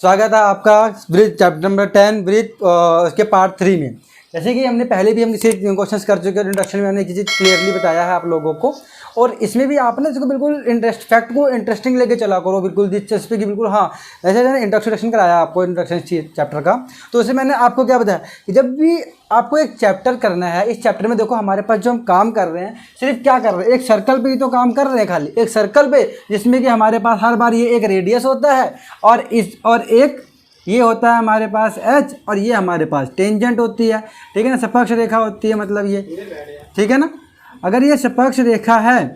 स्वागत है आपका वृत्त चैप्टर नंबर 10 वृत्त उसके पार्ट 3 में। जैसे कि हमने पहले भी हम किसी क्वेश्चंस कर चुके हैं, इंट्रोडक्शन में हमने किसी क्लियरली बताया है आप लोगों को, और इसमें भी आपने इसको बिल्कुल फैक्ट को इंटरेस्टिंग लेके चला करो, बिल्कुल दिलचस्पी की बिल्कुल। हाँ, जैसे मैंने इंट्रोडक्शन कराया आपको इंट्रोडक्शन चैप्टर का, तो उससे मैंने आपको क्या बताया कि जब भी आपको एक चैप्टर करना है, इस चैप्टर में देखो हमारे पास जो हम काम कर रहे हैं सिर्फ क्या कर रहे हैं, एक सर्कल पे ही तो काम कर रहे हैं, खाली एक सर्कल पे, जिसमें कि हमारे पास हर बार ये एक रेडियस होता है और एक ये होता है हमारे पास एच, और ये हमारे पास टेंजेंट होती है, ठीक है ना, सपक्ष रेखा होती है, मतलब ये, ठीक है ना। अगर ये सपक्ष रेखा है,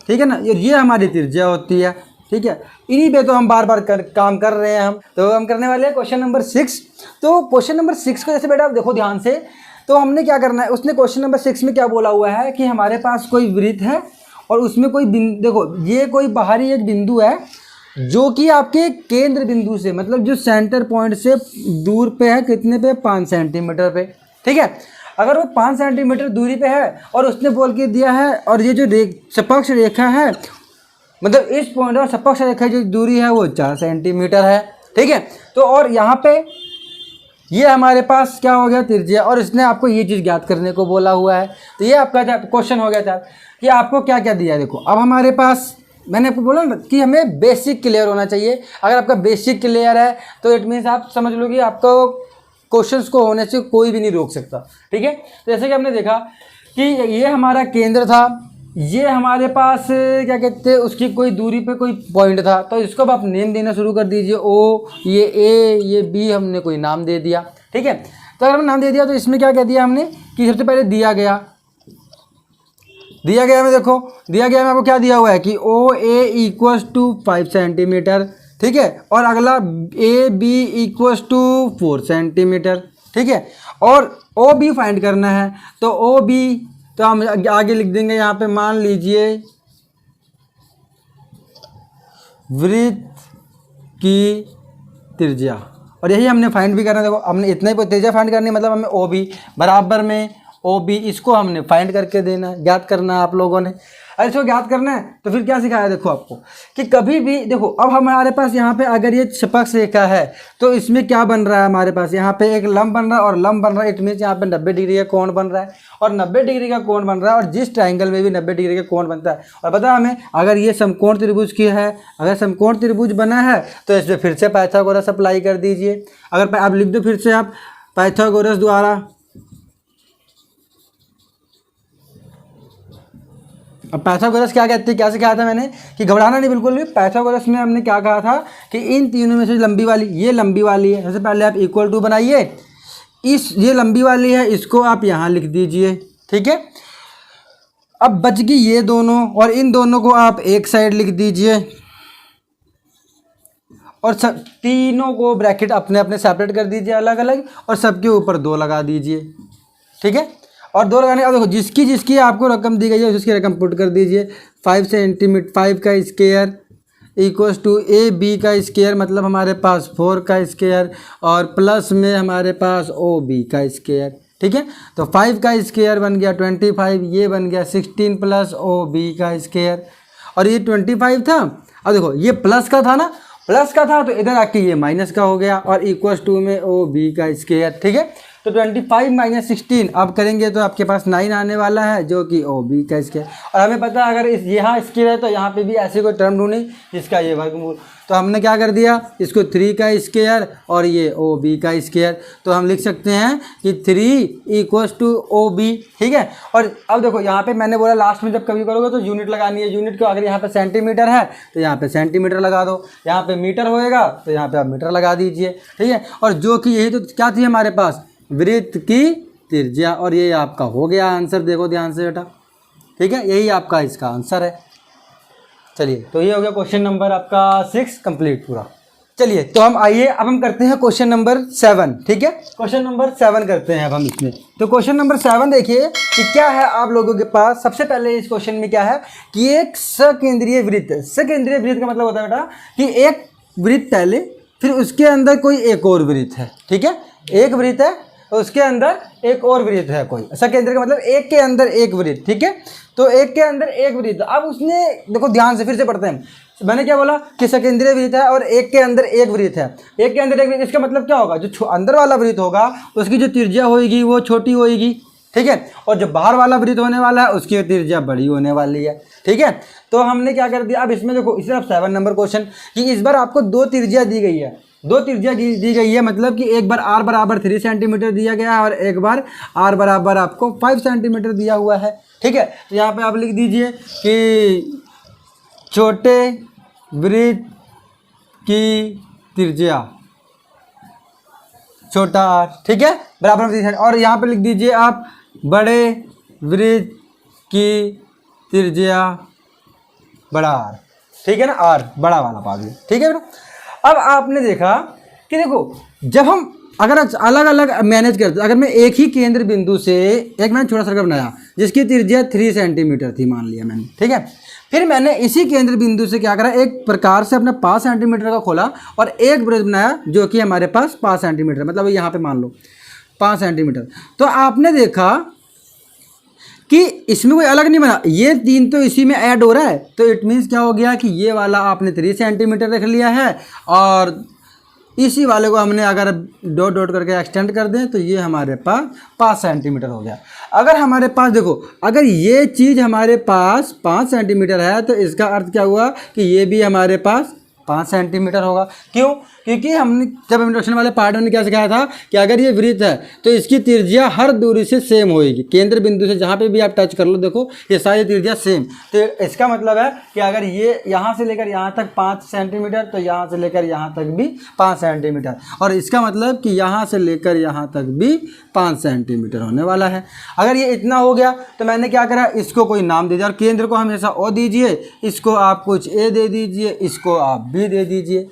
ठीक है ना, ये हमारी त्रिज्या होती है, ठीक है। इन्हीं पे तो हम बार बार काम कर रहे हैं हम। तो हम करने वाले हैं क्वेश्चन नंबर 6। तो क्वेश्चन नंबर 6 को जैसे बेटा आप देखो ध्यान से, तो हमने क्या करना है, उसने क्वेश्चन नंबर 6 में क्या बोला हुआ है कि हमारे पास कोई वृत्त है और उसमें कोई देखो ये कोई बाहरी एक बिंदु है जो कि आपके केंद्र बिंदु से, मतलब जो सेंटर पॉइंट से दूर पे है, कितने पे, 5 सेंटीमीटर पे, ठीक है। अगर वो 5 सेंटीमीटर दूरी पे है और उसने बोल के दिया है, और ये जो सपक्ष रेखा है, मतलब इस पॉइंट और सपक्ष रेखा जो दूरी है वो 4 सेंटीमीटर है, ठीक है। तो और यहाँ पे ये हमारे पास क्या हो गया, त्रिज्या, और इसने आपको ये चीज़ ज्ञात करने को बोला हुआ है। तो ये आपका क्वेश्चन हो गया था कि आपको क्या क्या दिया। देखो अब हमारे पास, मैंने आपको बोला ना कि हमें बेसिक क्लियर होना चाहिए। अगर आपका बेसिक क्लियर है तो इट मीन्स आप समझ लो कि आपको क्वेश्चंस को होने से कोई भी नहीं रोक सकता, ठीक है। तो जैसे कि हमने देखा कि ये हमारा केंद्र था, ये हमारे पास क्या कहते हैं, उसकी कोई दूरी पे कोई पॉइंट था, तो इसको अब आप नेम देना शुरू कर दीजिए। ओ, ये ए, ये बी, हमने कोई नाम दे दिया, ठीक है। तो अगर हम नाम दे दिया तो इसमें क्या कह दिया हमने कि सबसे पहले दिया गया में, देखो दिया गया में आपको क्या दिया हुआ है कि O A equals to 5 centimetre, ठीक है, और अगला A B equals to 4 centimetre, ठीक है, और ओ बी फाइंड करना है। तो ओ बी तो हम आगे लिख देंगे यहाँ पे, मान लीजिए वृत्त की त्रिज्या, और यही हमने फाइंड भी करना है। देखो हमने इतना ही त्रिज्या फाइंड करनी है, मतलब हमें ओ बी बराबर में ओ बी, इसको हमने फाइंड करके देना है, ज्ञात करना है आप लोगों ने। अरे इसको ज्ञात करना है तो फिर क्या सिखाया, देखो आपको कि कभी भी देखो, अब हमारे पास यहाँ पे अगर ये सपक्ष रेखा है तो इसमें क्या बन रहा है, हमारे पास यहाँ पे एक लंब बन रहा है, और लंब बन रहा है इट मीन्स यहाँ पे 90 डिग्री का कोण बन रहा है, और 90 डिग्री का कोण बन रहा है, और जिस ट्रायंगल में भी 90 डिग्री का कोण बनता है। और पता है हमें, अगर ये समकोण त्रिभुज की है, अगर समकोण त्रिभुज बना है तो इसमें फिर से पाइथागोरस अप्लाई कर दीजिए। अगर आप लिख दो फिर से आप पाइथागोरस द्वारा, अब पाइथागोरस क्या कहते हैं, क्या सिखाया था मैंने कि घबराना नहीं बिल्कुल भी। पाइथागोरस में हमने क्या कहा था कि इन तीनों में से लंबी वाली, ये लंबी वाली है, सबसे पहले आप इक्वल टू बनाइए, ये लंबी वाली है, इसको आप यहाँ लिख दीजिए, ठीक है। अब बच गई ये दोनों, और इन दोनों को आप एक साइड लिख दीजिए, और सब तीनों को ब्रैकेट अपने अपने सेपरेट कर दीजिए अलग अलग, और सबके ऊपर 2 लगा दीजिए, ठीक है। और 2 लगाने, अब देखो जिसकी आपको रकम दी गई है उसकी रकम पुट कर दीजिए। 5 सेंटीमीटर 5 का square equals to A B का स्क्वायर, मतलब हमारे पास 4 का स्क्वायर, और प्लस में हमारे पास ओ बी का स्क्वायर, ठीक है। तो 5 का स्क्वायर बन गया 25, ये बन गया 16 प्लस ओ बी का स्क्वायर, और ये 25 था। अब देखो ये प्लस का था ना, प्लस का था तो इधर आके ये माइनस का हो गया, और इक्वल्स टू में ओ बी का स्क्वायर, ठीक है। तो 25 माइनस 16 अब करेंगे तो आपके पास 9 आने वाला है, जो कि ओ बी का स्क्वायर। और हमें पता है अगर यहाँ स्क्वायर है तो यहाँ पे भी ऐसी कोई टर्म ढूंढी जिसका ये वर्गमूल, तो हमने क्या कर दिया, इसको 3 का स्क्वायर और ये ओ बी का स्क्वायर, तो हम लिख सकते हैं कि 3 इक्वल्स टू ओ बी, ठीक है। और अब देखो यहाँ पे मैंने बोला लास्ट में जब कभी करोगे तो यूनिट लगानी है, यूनिट को अगर यहाँ पे सेंटीमीटर है तो यहाँ पे सेंटीमीटर लगा दो, यहाँ पे मीटर होएगा तो यहाँ पे आप मीटर लगा दीजिए, ठीक है। और जो कि यही तो क्या थी हमारे पास, वृत्त की त्रिज्या, और ये आपका हो गया आंसर। देखो ध्यान से बेटा, ठीक है, यही आपका इसका आंसर है। चलिए तो ये हो गया क्वेश्चन नंबर आपका 6 कंप्लीट पूरा। चलिए तो हम आइए अब हम करते हैं क्वेश्चन नंबर 7, ठीक है। क्वेश्चन नंबर 7 करते हैं अब हम इसमें। तो क्वेश्चन नंबर 7 देखिए कि क्या है आप लोगों के पास। सबसे पहले इस क्वेश्चन में क्या है कि एक सकेंद्रीय वृत्त, सकेंद्रीय वृत्त का मतलब होता है बेटा कि एक वृत्त पहले, फिर उसके अंदर कोई एक और वृत्त है, ठीक है। एक वृत्त है तो उसके अंदर एक और वृत्त है कोई, सकेंद्र का मतलब एक के अंदर एक वृत्त, ठीक है। तो एक के अंदर एक वृत्त, अब उसने देखो ध्यान से फिर से पढ़ते हैं मैंने क्या बोला कि सेकेंडरी वृत्त है और एक के अंदर एक वृत्त है, एक के अंदर एक वृत्त, इसका मतलब क्या होगा, जो अंदर वाला वृत्त होगा उसकी जो त्रिज्या होगी वो छोटी होगी, ठीक है, और जो बाहर वाला वृत्त होने वाला है उसकी त्रिज्या बड़ी होने वाली है, ठीक है। तो हमने क्या कर दिया, अब इसमें देखो इसे अब 7 नंबर क्वेश्चन कि इस बार आपको 2 त्रिज्या दी गई है, 2 त्रिज्या दी गई है, मतलब कि एक बार r बराबर 3 सेंटीमीटर दिया गया है और एक बार r बराबर आपको 5 सेंटीमीटर दिया हुआ है, ठीक है। तो यहाँ पे आप लिख दीजिए कि छोटे वृत्त की त्रिज्या छोटा r, ठीक है, बराबर 3 और यहाँ पे लिख दीजिए आप बड़े वृत्त की त्रिज्या बड़ा r, ठीक है ना, r बड़ा वाला पार्ट, ठीक है बेटा। अब आपने देखा कि देखो जब हम अगर अलग अलग मैनेज करते, अगर मैं एक ही केंद्र बिंदु से एक मैंने छोटा सर्कल बनाया जिसकी त्रिज्या 3 सेंटीमीटर थी मान लिया मैंने, ठीक है, फिर मैंने इसी केंद्र बिंदु से क्या करा, एक प्रकार से अपना 5 सेंटीमीटर का खोला और एक वृत्त बनाया जो कि हमारे पास 5 सेंटीमीटर, मतलब यहाँ पे मान लो 5 सेंटीमीटर। तो आपने देखा कि इसमें कोई अलग नहीं बना, ये 3 तो इसी में ऐड हो रहा है, तो इट मीन्स क्या हो गया कि ये वाला आपने 3 सेंटीमीटर रख लिया है और इसी वाले को हमने अगर डॉट डॉट करके एक्सटेंड कर दें तो ये हमारे पास 5 सेंटीमीटर हो गया। अगर हमारे पास देखो, अगर ये चीज़ हमारे पास 5 सेंटीमीटर है तो इसका अर्थ क्या हुआ कि ये भी हमारे पास 5 सेंटीमीटर होगा। क्यों? क्योंकि हमने जब इंट्रोडक्शन वाले पार्ट में क्या सिखाया था कि अगर ये वृत्त है तो इसकी त्रिज्या हर दूरी से सेम होएगी, केंद्र बिंदु से जहाँ पे भी आप टच कर लो देखो ये सारी त्रिज्या सेम। तो इसका मतलब है कि अगर ये यहाँ से लेकर यहाँ तक 5 सेंटीमीटर तो यहाँ से लेकर यहाँ तक भी 5 सेंटीमीटर, और इसका मतलब कि यहाँ से लेकर यहाँ तक भी 5 सेंटीमीटर होने वाला है। अगर ये इतना हो गया तो मैंने क्या करा, इसको कोई नाम दे दिया और केंद्र को हमेशा ओ दीजिए, इसको आप कुछ ए दे दीजिए, इसको आप बी दे दीजिए।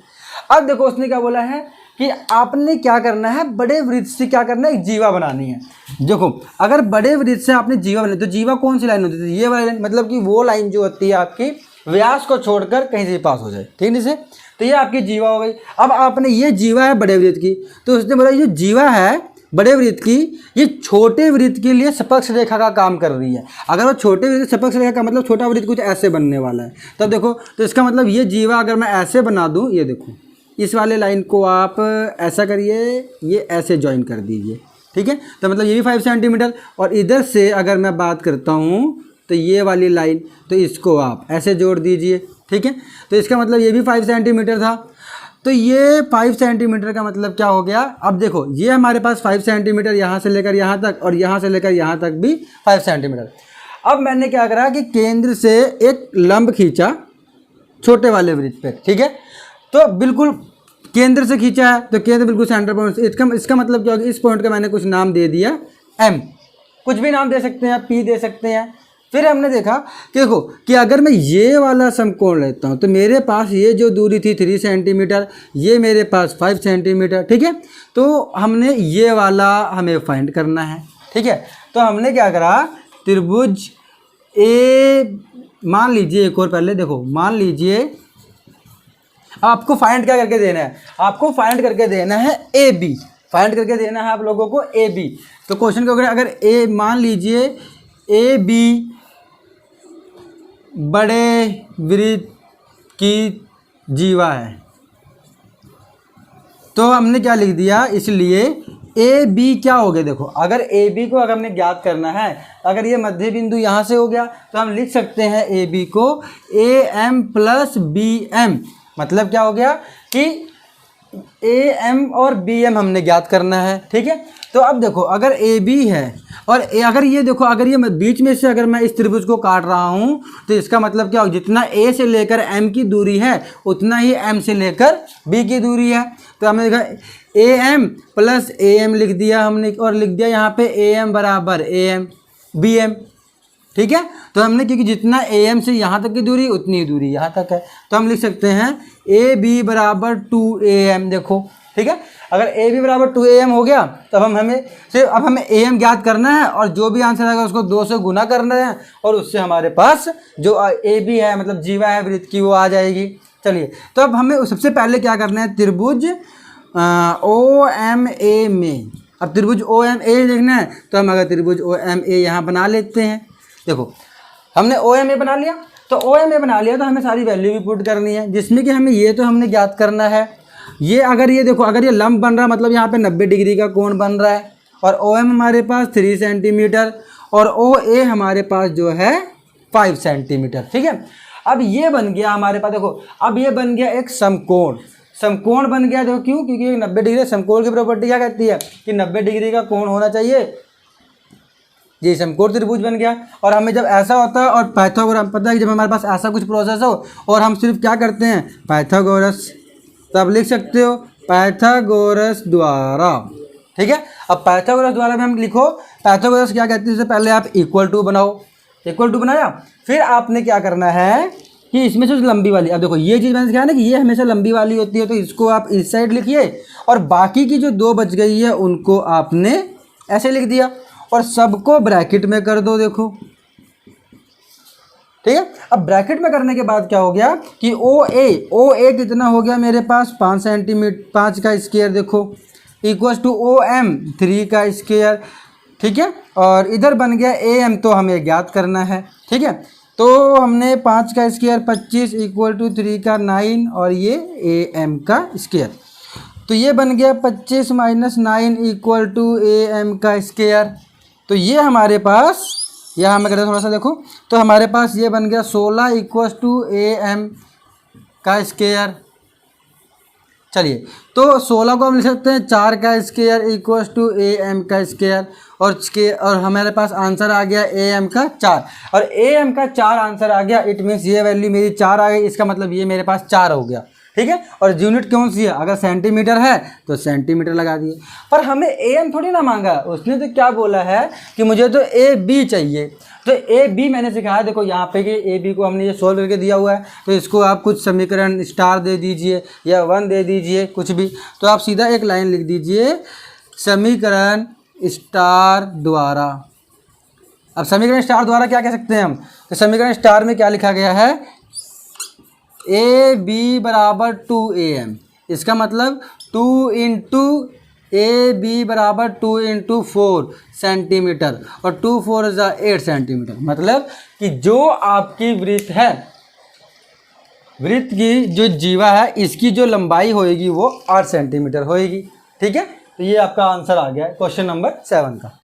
अब देखो उसने क्या बोला है कि आपने क्या करना है, बड़े वृत्त से क्या करना है, एक जीवा बनानी है। देखो अगर बड़े वृत्त से आपने जीवा बनाई तो जीवा कौन सी लाइन होती है, ये वाली लाइन, मतलब कि वो लाइन जो होती है आपकी व्यास को छोड़कर कहीं से पास हो जाए, ठीक है। तो ये आपकी जीवा हो गई। अब आपने ये जीवा है बड़े वृत्त की, तो उसने बोला ये जीवा है बड़े वृत्त की, ये छोटे वृत्त के लिए स्पर्श रेखा का काम कर रही है। अगर वो छोटे वृत्त स्पर्श रेखा का मतलब छोटा वृत्त कुछ ऐसे बनने वाला है, तब देखो तो इसका मतलब ये जीवा अगर मैं ऐसे बना दूं, ये देखो इस वाले लाइन को आप ऐसा करिए, ये ऐसे ज्वाइन कर दीजिए, ठीक है। तो मतलब ये भी 5 सेंटीमीटर, और इधर से अगर मैं बात करता हूँ तो ये वाली लाइन, तो इसको आप ऐसे जोड़ दीजिए, ठीक है। तो इसका मतलब ये भी 5 सेंटीमीटर था। तो ये 5 सेंटीमीटर का मतलब क्या हो गया, अब देखो ये हमारे पास 5 सेंटीमीटर यहाँ से लेकर यहाँ तक और यहाँ से लेकर यहाँ तक भी 5 सेंटीमीटर। अब मैंने क्या करा कि केंद्र से एक लंब खींचा छोटे वाले वृत्त पे, ठीक है। तो बिल्कुल केंद्र से खींचा है तो केंद्र बिल्कुल सेंटर पॉइंट, इसका मतलब क्या होगा, इस पॉइंट का मैंने कुछ नाम दे दिया M, कुछ भी नाम दे सकते हैं, P दे सकते हैं। फिर हमने देखा कि देखो कि अगर मैं ये वाला समकोण लेता हूँ तो मेरे पास ये जो दूरी थी 3 सेंटीमीटर, ये मेरे पास 5 सेंटीमीटर, ठीक है। तो हमने ये वाला हमें फाइंड करना है, ठीक है। तो हमने क्या करा, त्रिभुज ए मान लीजिए, एक और पहले देखो मान लीजिए आपको फाइंड क्या करके देना है, आपको फाइंड करके देना है ए बी, फाइंड करके देना है आप लोगों को ए बी। तो क्वेश्चन के अगर ए मान लीजिए ए बी बड़े वृत्त की जीवा है, तो हमने क्या लिख दिया, इसलिए ए बी क्या हो गया, देखो अगर ए बी को अगर हमने ज्ञात करना है, अगर ये मध्य बिंदु यहाँ से हो गया तो हम लिख सकते हैं ए बी को A M plus B M. मतलब क्या हो गया कि ए एम और बी एम हमने ज्ञात करना है, ठीक है। तो अब देखो अगर ए बी है और अगर ये देखो अगर ये बीच में से अगर मैं इस त्रिभुज को काट रहा हूँ तो इसका मतलब क्या हो, जितना ए से लेकर एम की दूरी है उतना ही एम से लेकर बी की दूरी है। तो हमने देखा A M plus A M लिख दिया हमने, और लिख दिया यहाँ पे ए एम बराबर ए एम बी एम, ठीक है। तो हमने क्योंकि जितना ए एम से यहाँ तक की दूरी उतनी ही दूरी यहाँ तक है, तो हम लिख सकते हैं ए बी बराबर 2 ए एम। देखो ठीक है, अगर ए बी बराबर 2 ए एम हो गया तब अब हमें ए एम ज्ञात करना है और जो भी आंसर आएगा उसको 2 से गुना करना है और उससे हमारे पास जो ए बी है मतलब जीवा है वृत्त की वो आ जाएगी। चलिए तो अब हमें सबसे पहले क्या करना है, त्रिभुज ओ एम ए में, अब त्रिभुज ओ एम ए देखना है तो हम अगर त्रिभुज ओ एम ए यहाँ बना लेते हैं। देखो हमने ओ एम ए बना लिया, तो ओ एम ए बना लिया तो हमें सारी वैल्यू भी पुट करनी है, जिसमें कि हमें ये तो हमने ज्ञात करना है। ये अगर ये देखो, अगर ये लंब बन रहा है मतलब यहाँ पे 90 डिग्री का कोण बन रहा है, और ओ एम हमारे पास 3 सेंटीमीटर और ओ ए हमारे पास जो है 5 सेंटीमीटर। ठीक है, अब ये बन गया हमारे पास, देखो अब ये बन गया एक समकोण। समकोण बन गया, देखो क्यों, क्योंकि 90 डिग्री समकोण की प्रॉपर्टी क्या कहती है कि 90 डिग्री का कोण होना चाहिए। ये समकोण त्रिभुज बन गया। और हमें जब ऐसा होता है और पाइथागोरस, पता है कि जब हमारे पास ऐसा कुछ प्रोसेस हो और हम सिर्फ क्या करते हैं, पाइथागोरस, तब लिख सकते हो पाइथागोरस द्वारा। ठीक है, अब पाइथागोरस द्वारा में हम लिखो, पाइथागोरस क्या कहते हैं, इससे पहले आप इक्वल टू बनाओ, इक्वल टू बनाया, फिर आपने क्या करना है कि इसमें से लंबी वाली, अब देखो ये चीज़ मैंने सिखाया ना कि ये हमेशा लंबी वाली होती है, तो इसको आप इस साइड लिखिए और बाकी की जो 2 बच गई है उनको आपने ऐसे लिख दिया और सबको ब्रैकेट में कर दो। देखो ठीक है, अब ब्रैकेट में करने के बाद क्या हो गया कि ओ ए कितना हो गया मेरे पास 5 सेंटीमीटर, 5 का स्क्वायर देखो, इक्वल्स टू ओ एम 3 का स्क्वायर। ठीक है, और इधर बन गया ए एम, तो हमें ज्ञात करना है। ठीक है, तो हमने 5 का स्क्वायर 25 इक्वल टू 3 का 9 और ये ए एम का स्क्वायर, तो ये बन गया 25 minus 9 equal to A M का स्क्वायर। तो ये हमारे पास, यहाँ हमें करते थोड़ा सा देखो, तो हमारे पास ये बन गया 16 इक्वल टू ए एम का स्क्वायर। चलिए, तो 16 को हम लिख सकते हैं 4 का square equal to A M का स्क्वायर, और हमारे पास आंसर आ गया ए एम का 4, और ए एम का 4 आंसर आ गया। इट मीन्स ये वैल्यू मेरी 4 आ गई, इसका मतलब ये मेरे पास 4 हो गया। ठीक है, और यूनिट कौन सी है, अगर सेंटीमीटर है तो सेंटीमीटर लगा दिए, पर हमें ए एम थोड़ी ना मांगा, उसने तो क्या बोला है कि मुझे तो ए बी चाहिए। तो ए बी मैंने सिखाया, देखो यहाँ पे कि ए बी को हमने ये सोल्व करके दिया हुआ है, तो इसको आप कुछ समीकरण स्टार दे दीजिए या 1 दे दीजिए, कुछ भी, तो आप सीधा एक लाइन लिख दीजिए समीकरण स्टार द्वारा। अब समीकरण स्टार द्वारा क्या कह सकते हैं हम, तो समीकरण स्टार में क्या लिखा गया है, ए बी बराबर 2 ए एम, इसका मतलब 2 इंटू ए बी बराबर 2 इंटू 4 सेंटीमीटर, और 2 4 = 8 सेंटीमीटर। मतलब कि जो आपकी वृत्त है, वृत्त की जो जीवा है, इसकी जो लंबाई होएगी वो 8 सेंटीमीटर होएगी। ठीक है, तो ये आपका आंसर आ गया है क्वेश्चन नंबर 7 का।